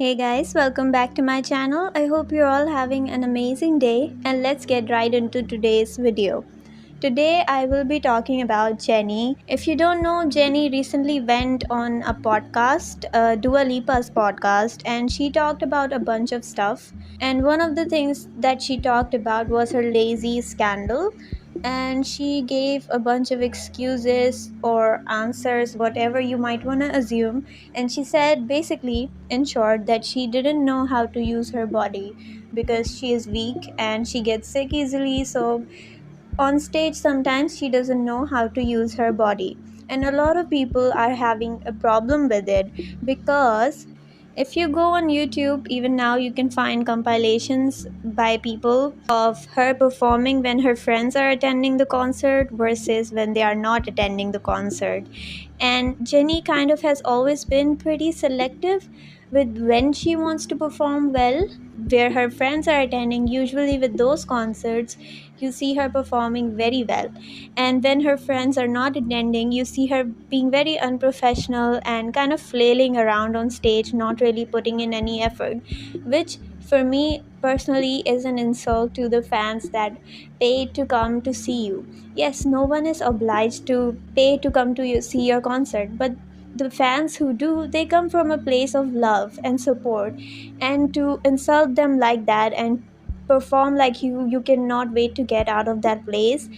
Hey guys, welcome back to my channel. I hope you're all having an amazing day and let's get right into today's video. Today I will be talking about Jennie. If you don't know, Jennie recently went on a podcast, Dua Lipa's podcast, and she talked about a bunch of stuff. And one of the things that she talked about was her lazy scandal, and she gave a bunch of excuses or answers, whatever you might want to assume. And she said, basically, in short, that she didn't know how to use her body because she is weak and she gets sick easily. So, on stage, sometimes she doesn't know how to use her body. And a lot of people are having a problem with it because if you go on YouTube, even now you can find compilations by people of her performing when her friends are attending the concert versus when they are not attending the concert. And Jennie kind of has always been pretty selective with when she wants to perform well. Where her friends are attending, usually with those concerts, you see her performing very well. And when her friends are not attending, you see her being very unprofessional and kind of flailing around on stage, not really putting in any effort, which for me personally is an insult to the fans that paid to come to see you. Yes, no one is obliged to pay to come to see your concert, but the fans who do, they come from a place of love and support, and to insult them like that and perform like you cannot wait to get out of that place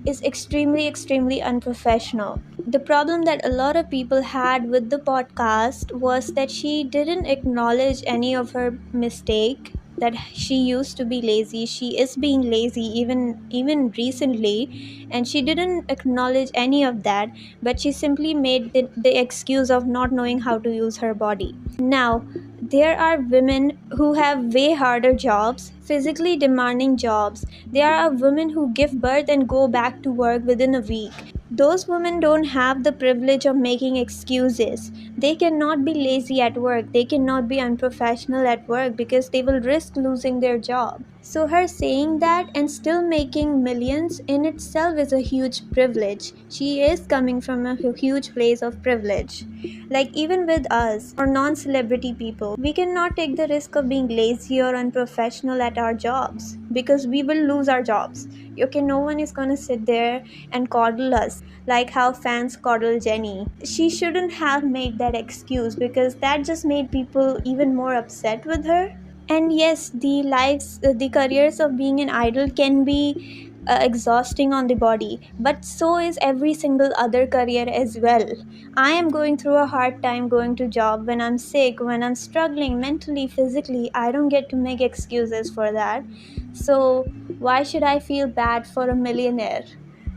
is extremely unprofessional. The problem that a lot of people had with the podcast was that she didn't acknowledge any of her mistake, that she used to be lazy, she is being lazy even recently, and she didn't acknowledge any of that, but she simply made the excuse of not knowing how to use her body. Now, there are women who have way harder jobs, physically demanding jobs. There are women who give birth and go back to work within a week. Those women don't have the privilege of making excuses. They cannot be lazy at work. They cannot be unprofessional at work because they will risk losing their job. So, her saying that and still making millions in itself is a huge privilege. She is coming from a huge place of privilege. Like, even with us or non celebrity people, we cannot take the risk of being lazy or unprofessional at our jobs because we will lose our jobs. Okay, no one is gonna sit there and coddle us like how fans coddle Jennie. She shouldn't have made that excuse because that just made people even more upset with her. And yes, the careers of being an idol can be exhausting on the body, but so is every single other career as well. I am going through a hard time going to job when I'm sick, when I'm struggling mentally, physically. I don't get to make excuses for that. So why should I feel bad for a millionaire,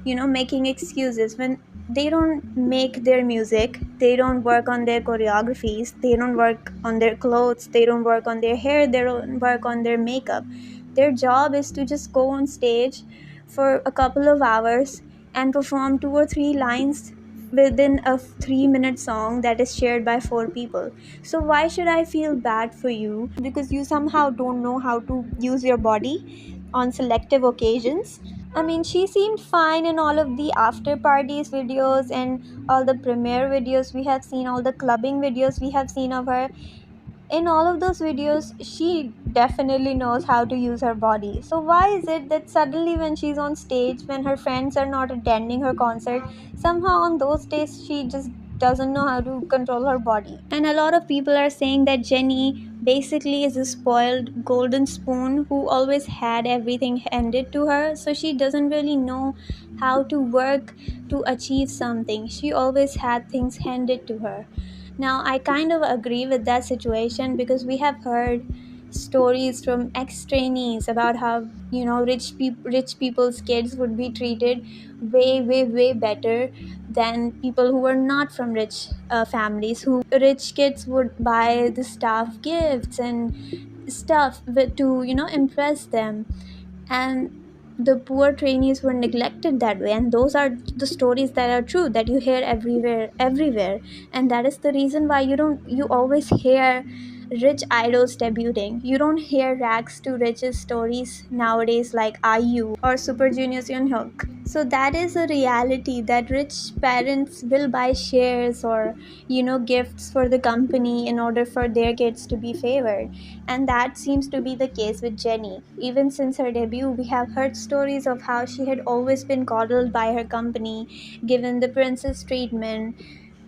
making excuses when they don't make their music, they don't work on their choreographies, they don't work on their clothes, they don't work on their hair, they don't work on their makeup. Their job is to just go on stage for a couple of hours and perform 2 or 3 lines within a 3-minute song that is shared by 4 people. So why should I feel bad for you because you somehow don't know how to use your body on selective occasions? I mean, she seemed fine in all of the after parties videos and all the premiere videos we have seen, all the clubbing videos we have seen of her. In all of those videos, she definitely knows how to use her body. So, why is it that suddenly, when she's on stage, when her friends are not attending her concert, somehow on those days she just doesn't know how to control her body? And a lot of people are saying that Jennie basically is a spoiled golden spoon who always had everything handed to her, so she doesn't really know how to work to achieve something. She always had things handed to her. Now, I kind of agree with that situation because we have heard stories from ex-trainees about how rich people's kids would be treated way better than people who were not from rich families. Who rich kids would buy the staff gifts and stuff to impress them, and the poor trainees were neglected that way. And those are the stories that are true, that you hear everywhere. And that is the reason why you always hear rich idols debuting. You don't hear rags to riches stories nowadays like IU or Super Junior's Young Hook. So that is a reality, that rich parents will buy shares or gifts for the company in order for their kids to be favored. And that seems to be the case with Jennie. Even since her debut, we have heard stories of how she had always been coddled by her company, given the princess treatment.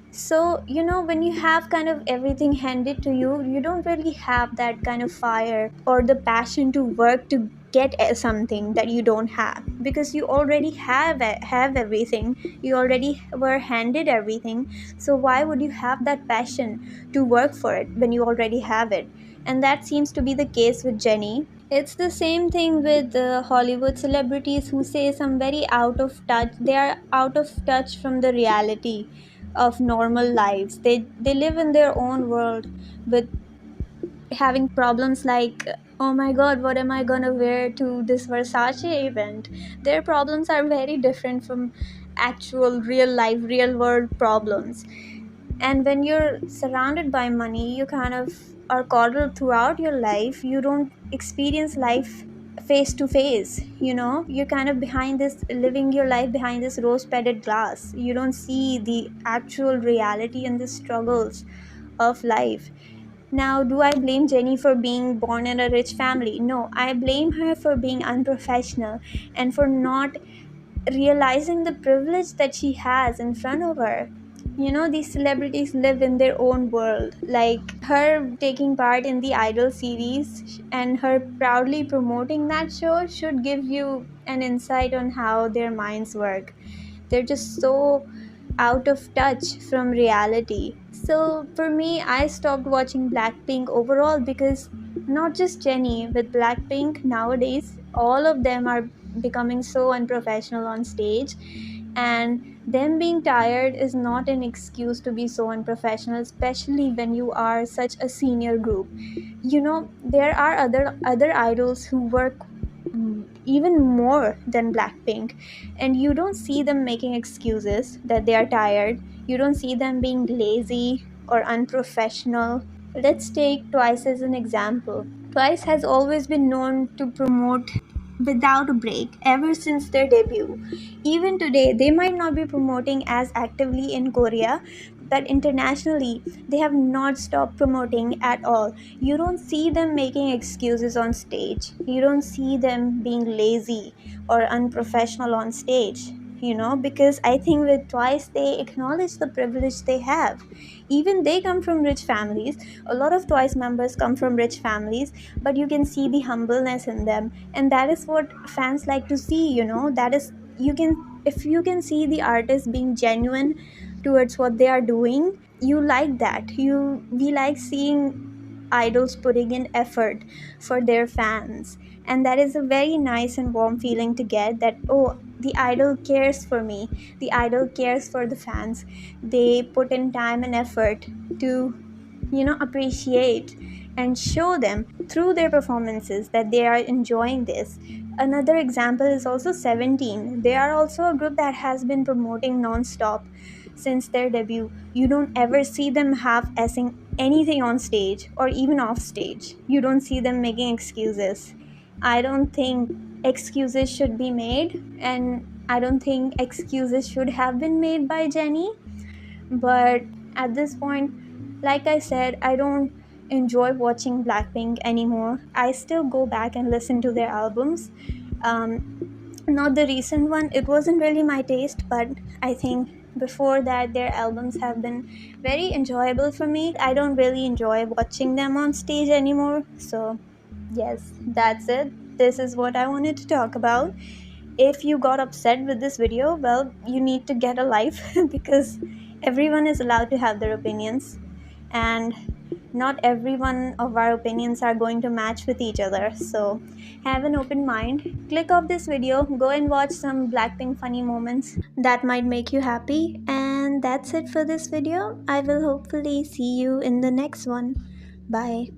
So, when you have kind of everything handed to you, you don't really have that kind of fire or the passion to work to get something that you don't have, because you already have everything. You already were handed everything. So why would you have that passion to work for it when you already have it? And that seems to be the case with Jennie. It's the same thing with Hollywood celebrities who say some very out of touch. They are out of touch from the reality of normal lives. They live in their own world with having problems like, oh my god, what am I gonna wear to this Versace event? Their problems are very different from actual real life, real world problems. And when you're surrounded by money, you kind of are coddled throughout your life. You don't experience life face to face. You're kind of behind this, living your life behind this rose petted glass. You don't see the actual reality and the struggles of life. Now, do I blame Jennie for being born in a rich family? No, I blame her for being unprofessional and for not realizing the privilege that she has in front of her. These celebrities live in their own world. Like her taking part in the Idol series and her proudly promoting that show should give you an insight on how their minds work. They're just so out of touch from reality. So for me, I stopped watching Blackpink overall because not just Jennie, with Blackpink nowadays, all of them are becoming so unprofessional on stage, and them being tired is not an excuse to be so unprofessional, especially when you are such a senior group. There are other idols who work even more than Blackpink, and you don't see them making excuses that they are tired. You don't see them being lazy or unprofessional. Let's take Twice as an example. Twice has always been known to promote without a break ever since their debut. Even today, they might not be promoting as actively in Korea, but internationally, they have not stopped promoting at all. You don't see them making excuses on stage. You don't see them being lazy or unprofessional on stage. Because I think with Twice, they acknowledge the privilege they have. Even they come from rich families. A lot of Twice members come from rich families, but you can see the humbleness in them, and that is what fans like to see. That is, you can, if you can see the artist being genuine towards what they are doing, you like that. We like seeing idols putting in effort for their fans, and that is a very nice and warm feeling to get, that oh, the idol cares for me, the idol cares for the fans. They put in time and effort to appreciate and show them through their performances that they are enjoying this. Another example is also 17. They are also a group that has been promoting non-stop since their debut. You don't ever see them half-assing anything on stage or even off stage. You don't see them making excuses. I don't think excuses should be made, and I don't think excuses should have been made by Jennie. But at this point, like I said, I don't enjoy watching Blackpink anymore. I still go back and listen to their albums. Not the recent one, it wasn't really my taste, but I think before that, their albums have been very enjoyable for me. I don't really enjoy watching them on stage anymore. So, yes, that's it. This is what I wanted to talk about. If you got upset with this video, well, you need to get a life because everyone is allowed to have their opinions, and not every one of our opinions are going to match with each other. So have an open mind. Click off this video, go and watch some Blackpink funny moments that might make you happy. And that's it for this video. I will hopefully see you in the next one. Bye.